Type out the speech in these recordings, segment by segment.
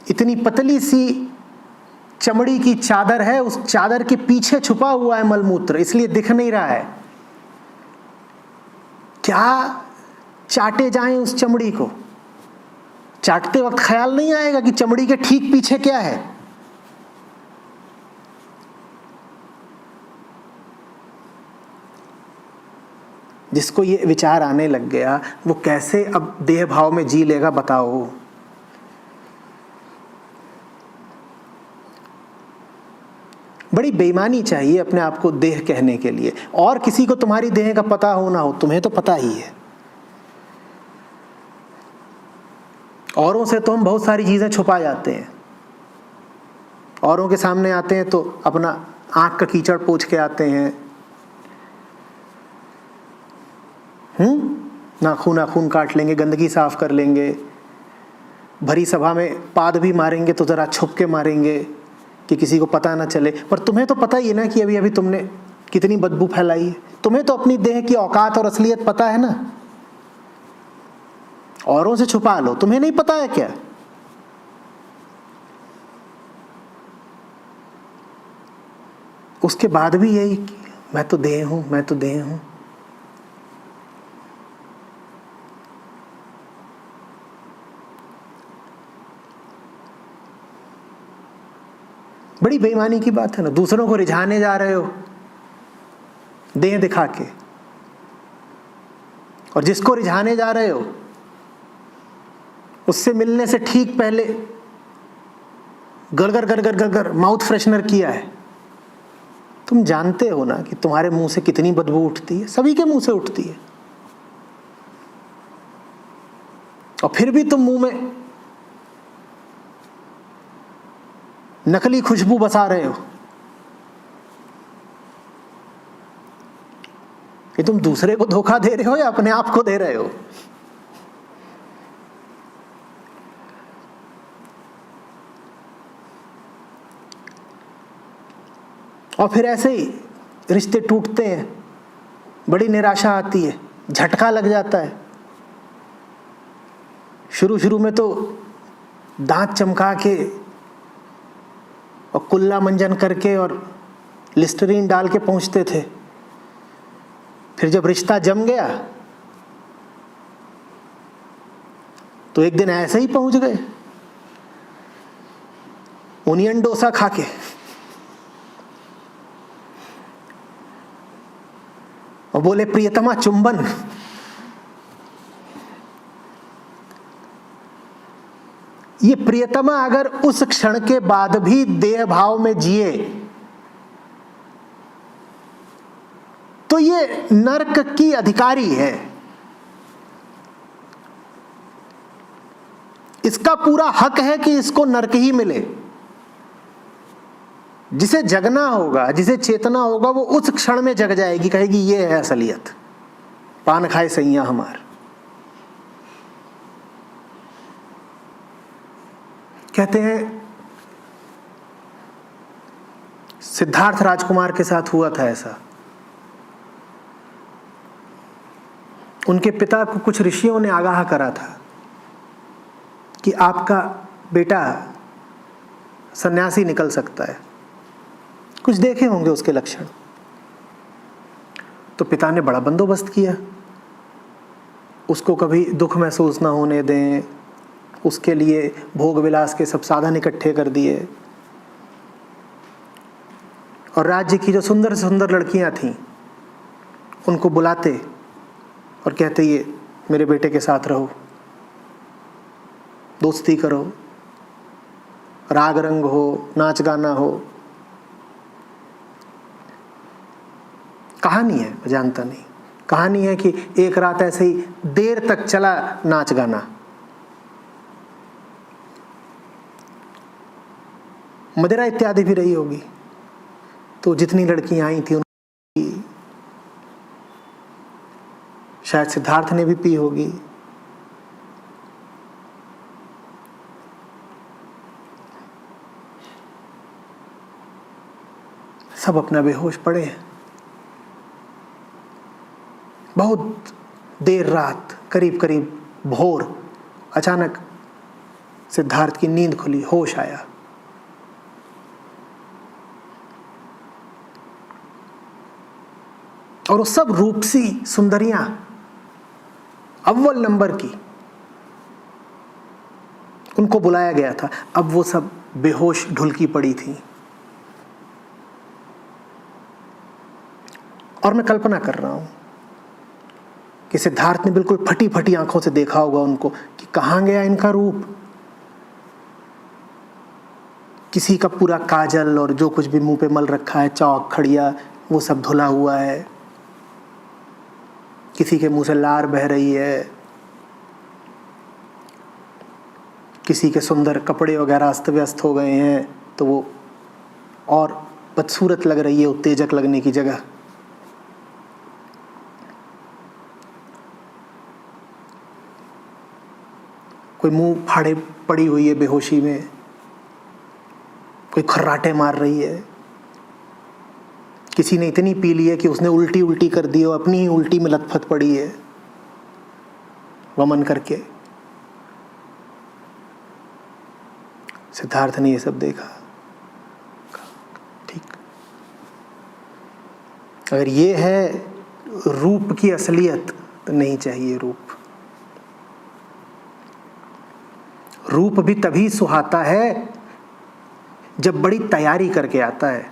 इतनी पतली सी चमड़ी की चादर है, उस चादर के पीछे छुपा हुआ है मलमूत्र, इसलिए दिख नहीं रहा है। क्या चाटे जाएं उस चमड़ी को? चाटते वक्त ख्याल नहीं आएगा कि चमड़ी के ठीक पीछे क्या है? जिसको ये विचार आने लग गया वो कैसे अब देह भाव में जी लेगा बताओ? बड़ी बेईमानी चाहिए अपने आप को देह कहने के लिए। और किसी को तुम्हारी देह का पता हो ना हो, तुम्हें तो पता ही है। औरों से तो हम बहुत सारी चीजें छुपा जाते हैं। औरों के सामने आते हैं तो अपना आंख का कीचड़ पोंछ के आते हैं, नाखून काट लेंगे, गंदगी साफ कर लेंगे, भरी सभा में पाद भी मारेंगे तो जरा छुप के मारेंगे कि किसी को पता ना चले। पर तुम्हें तो पता ही है ना कि अभी अभी तुमने कितनी बदबू फैलाई है। तुम्हें तो अपनी देह की औकात और असलियत पता है ना। औरों से छुपा लो, तुम्हें नहीं पता है क्या? उसके बाद भी यही, मैं तो देह हूं, मैं तो देह हूं। बड़ी बेईमानी की बात है ना। दूसरों को रिझाने जा रहे हो देह दिखा के, और जिसको रिझाने जा रहे हो उससे मिलने से ठीक पहले गड़गड़ गड़गड़ गड़गड़ माउथ फ्रेशनर किया है। तुम जानते हो ना कि तुम्हारे मुंह से कितनी बदबू उठती है, सभी के मुंह से उठती है, और फिर भी तुम मुंह में नकली खुशबू बसा रहे हो। कि तुम दूसरे को धोखा दे रहे हो या अपने आप को दे रहे हो? और फिर ऐसे ही रिश्ते टूटते हैं, बड़ी निराशा आती है, झटका लग जाता है। शुरू में तो दांत चमका के और कुल्ला मंजन करके और लिस्टरीन डाल के पहुंचते थे। फिर जब रिश्ता जम गया तो एक दिन ऐसे ही पहुंच गए ओनियन डोसा खा के। और बोले प्रियतमा चुंबन। ये प्रियतमा अगर उस क्षण के बाद भी देह भाव में जिए तो ये नरक की अधिकारी है। इसका पूरा हक है कि इसको नरक ही मिले। जिसे जगना होगा, जिसे चेतना होगा, वो उस क्षण में जग जाएगी, कहेगी ये है असलियत, पान खाए सैया हमार। कहते हैं सिद्धार्थ राजकुमार के साथ हुआ था ऐसा। उनके पिता को कुछ ऋषियों ने आगाह करा था कि आपका बेटा सन्यासी निकल सकता है। कुछ देखे होंगे उसके लक्षण। तो पिता ने बड़ा बंदोबस्त किया, उसको कभी दुख महसूस ना होने दें, उसके लिए भोग विलास के सब साधन इकट्ठे कर दिए। और राज्य की जो सुंदर से सुंदर लड़कियां थीं उनको बुलाते और कहते ये मेरे बेटे के साथ रहो, दोस्ती करो, राग रंग हो, नाच गाना हो। कहानी है, मैं जानता नहीं। कहानी है कि एक रात ऐसे ही देर तक चला नाच गाना। मदिरा इत्यादि भी रही होगी। तो जितनी लड़कियां आई थी उनकी शायद सिद्धार्थ ने भी पी होगी। सब अपना बेहोश पड़े हैं। बहुत देर रात, करीब करीब भोर, अचानक सिद्धार्थ की नींद खुली, होश आया। और वो सब रूपसी सुंदरियां अव्वल नंबर की, उनको बुलाया गया था, अब वो सब बेहोश ढुलकी पड़ी थी। और मैं कल्पना कर रहा हूं कि सिद्धार्थ ने बिल्कुल फटी फटी आंखों से देखा होगा उनको कि कहां गया इनका रूप। किसी का पूरा काजल और जो कुछ भी मुंह पे मल रखा है, चौक खड़िया, वो सब धुला हुआ है। किसी के मुंह से लार बह रही है, किसी के सुंदर कपड़े वगैरह अस्त व्यस्त हो गए हैं, तो वो और बदसूरत लग रही है उत्तेजक लगने की जगह। कोई मुंह फाड़े पड़ी हुई है बेहोशी में, कोई खर्राटे मार रही है, किसी ने इतनी पी ली है कि उसने उल्टी उल्टी कर दी हो, अपनी ही उल्टी में लथपथ पड़ी है वमन करके। सिद्धार्थ ने ये सब देखा। ठीक, अगर ये है रूप की असलियत तो नहीं चाहिए रूप। रूप भी तभी सुहाता है जब बड़ी तैयारी करके आता है।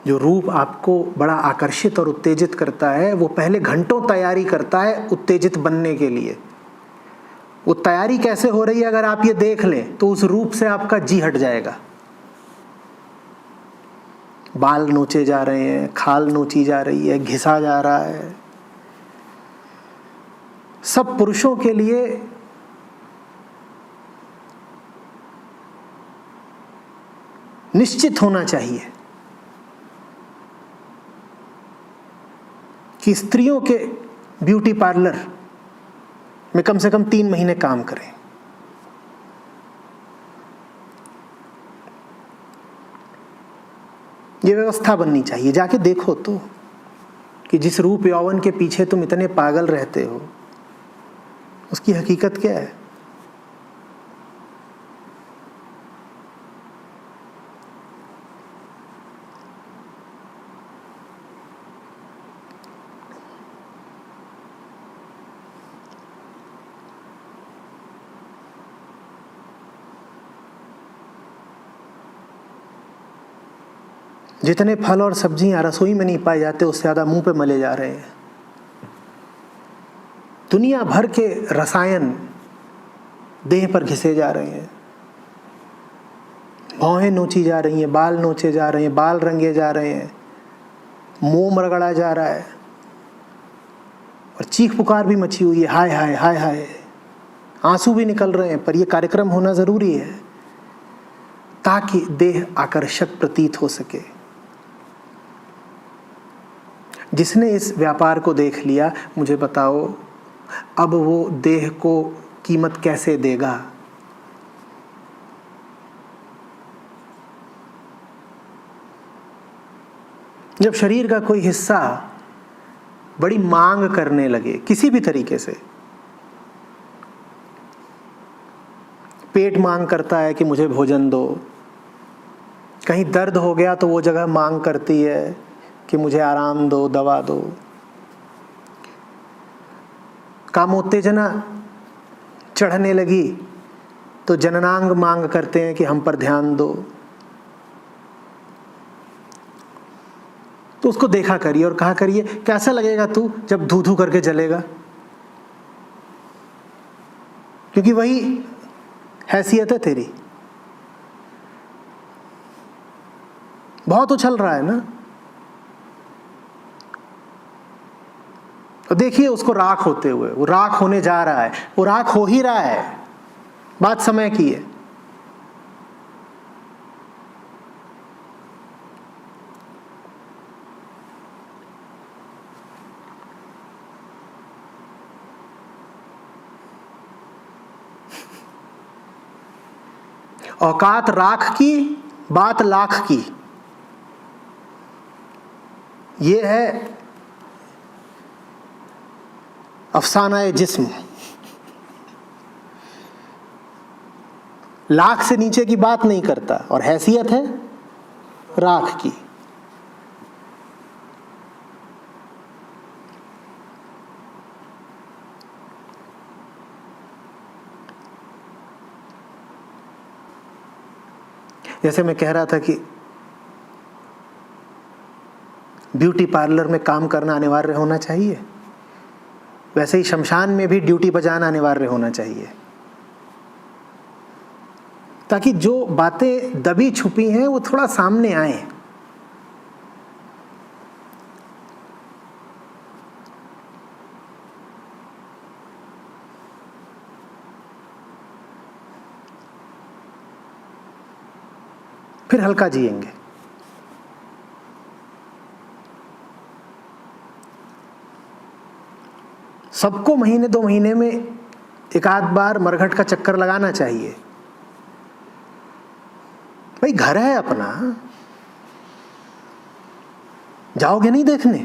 जो रूप आपको बड़ा आकर्षित और उत्तेजित करता है, वो पहले घंटों तैयारी करता है उत्तेजित बनने के लिए। वो तैयारी कैसे हो रही है अगर आप ये देख लें तो उस रूप से आपका जी हट जाएगा। बाल नोचे जा रहे हैं, खाल नोची जा रही है, घिसा जा रहा है। सब पुरुषों के लिए निश्चित होना चाहिए कि स्त्रियों के ब्यूटी पार्लर में कम से कम 3 महीने काम करें। ये व्यवस्था बननी चाहिए। जाके देखो तो कि जिस रूप यौवन के पीछे तुम इतने पागल रहते हो, उसकी हकीकत क्या है। जितने फल और सब्जियां रसोई में नहीं पाए जाते, उससे ज्यादा मुंह पे मले जा रहे हैं। दुनिया भर के रसायन देह पर घिसे जा रहे हैं। भौहें नोची जा रही हैं, बाल नोचे जा रहे हैं, बाल रंगे जा रहे हैं, मोम रगड़ा जा रहा है, और चीख पुकार भी मची हुई है, हाय हाय हाय हाय। आंसू भी निकल रहे हैं, पर यह कार्यक्रम होना जरूरी है ताकि देह आकर्षक प्रतीत हो सके। जिसने इस व्यापार को देख लिया, मुझे बताओ अब वो देह को कीमत कैसे देगा। जब शरीर का कोई हिस्सा बड़ी मांग करने लगे किसी भी तरीके से, पेट मांग करता है कि मुझे भोजन दो, कहीं दर्द हो गया तो वो जगह मांग करती है कि मुझे आराम दो, दवा दो, कामोत्तेजना चढ़ने लगी तो जननांग मांग करते हैं कि हम पर ध्यान दो। तो उसको देखा करिए और कहा करिए, कैसा लगेगा तू जब धू धू करके जलेगा, क्योंकि वही हैसियत है तेरी। बहुत उछल रहा है ना, तो देखिए उसको राख होते हुए। वो राख होने जा रहा है, वो राख हो ही रहा है, बात समय की है। औकात राख की, बात लाख की। ये है अफसाना ए जिस्म, लाख से नीचे की बात नहीं करता, और हैसियत है राख की। जैसे मैं कह रहा था कि ब्यूटी पार्लर में काम करना अनिवार्य होना चाहिए, वैसे ही शमशान में भी ड्यूटी बजाना अनिवार्य होना चाहिए, ताकि जो बातें दबी छुपी हैं वो थोड़ा सामने आए। फिर हल्का जिएंगे। सबको महीने 2 महीने में एक आध बार मरघट का चक्कर लगाना चाहिए। भाई घर है अपना, जाओगे नहीं देखने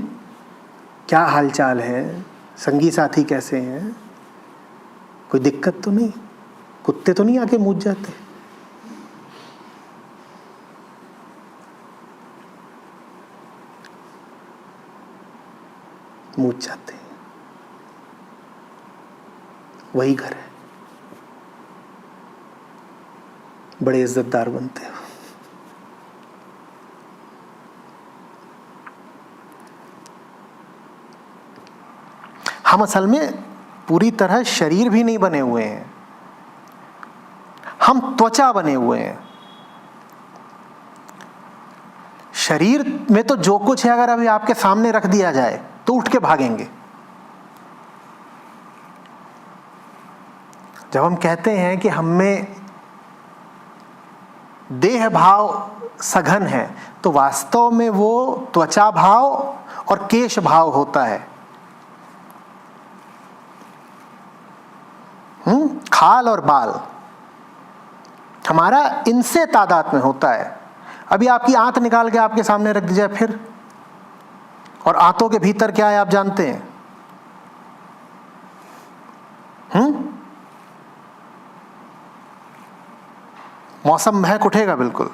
क्या हालचाल है, संगी साथी कैसे हैं, कोई दिक्कत तो नहीं, कुत्ते तो नहीं आके मूत जाते। मूत जाते हैं, वही घर है, बड़े इज्जतदार बनते हो। हम असल में पूरी तरह शरीर भी नहीं बने हुए हैं, हम त्वचा बने हुए हैं। शरीर में तो जो कुछ है अगर अभी आपके सामने रख दिया जाए तो उठ के भागेंगे। जब हम कहते हैं कि हम में देह भाव सघन है, तो वास्तव में वो त्वचा भाव और केश भाव होता है। खाल और बाल हमारा इनसे तादाद में होता है। अभी आपकी आंत निकाल के आपके सामने रख दी जाए फिर, और आंतों के भीतर क्या है आप जानते हैं? मौसम महक उठेगा बिल्कुल।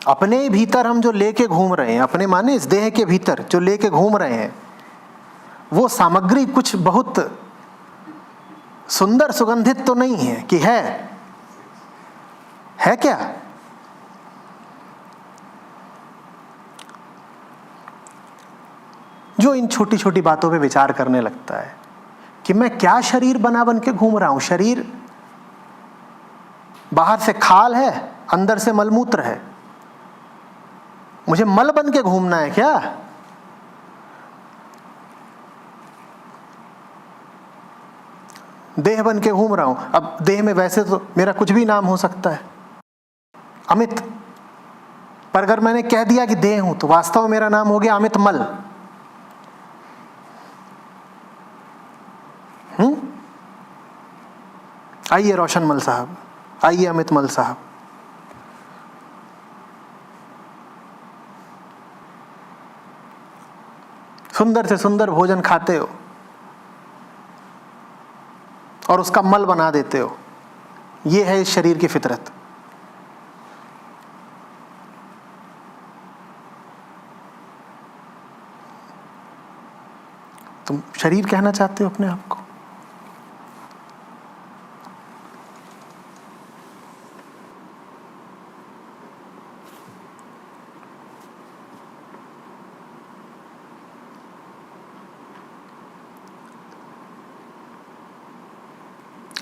अपने भीतर हम जो लेके घूम रहे हैं, अपने माने इस देह के भीतर जो लेके घूम रहे हैं, वो सामग्री कुछ बहुत सुंदर सुगंधित तो नहीं है कि है क्या? जो इन छोटी छोटी बातों पे विचार करने लगता है कि मैं क्या शरीर बन के घूम रहा हूं। शरीर बाहर से खाल है, अंदर से मलमूत्र है, मुझे मल बन के घूमना है क्या? देह बन के घूम रहा हूं। अब देह में वैसे तो मेरा कुछ भी नाम हो सकता है, अमित, पर अगर मैंने कह दिया कि देह हूं तो वास्तव में मेरा नाम हो गया अमित मल। आइए रोशन मल साहब, आइए अमित मल साहब। सुंदर से सुंदर भोजन खाते हो और उसका मल बना देते हो। ये है इस शरीर की फितरत। तुम शरीर कहना चाहते हो अपने आप को?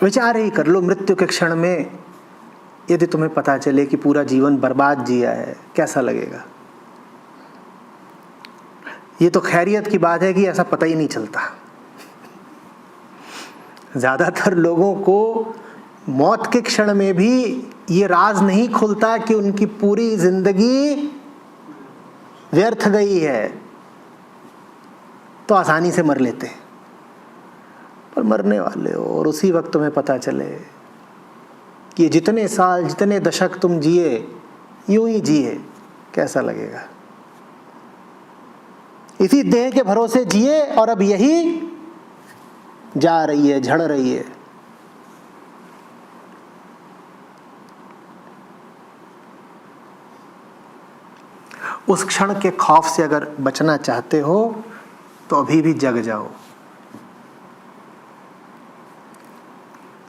विचार ही कर लो, मृत्यु के क्षण में यदि तुम्हें पता चले कि पूरा जीवन बर्बाद जिया है, कैसा लगेगा? ये तो खैरियत की बात है कि ऐसा पता ही नहीं चलता। ज्यादातर लोगों को मौत के क्षण में भी ये राज नहीं खुलता कि उनकी पूरी जिंदगी व्यर्थ गई है, तो आसानी से मर लेते हैं। पर मरने वाले हो और उसी वक्त तुम्हें पता चले कि ये जितने साल, जितने दशक तुम जिए, यूं ही जिए, कैसा लगेगा? इसी देह के भरोसे जिए और अब यही जा रही है, झड़ रही है। उस क्षण के खौफ से अगर बचना चाहते हो तो अभी भी जग जाओ,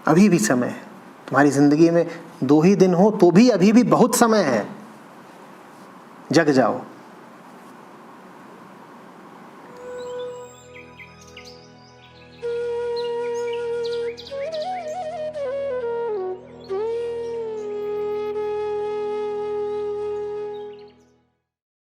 अभी भी समय है। तुम्हारी जिंदगी में 2 ही दिन हो तो भी अभी भी बहुत समय है, जग जाओ।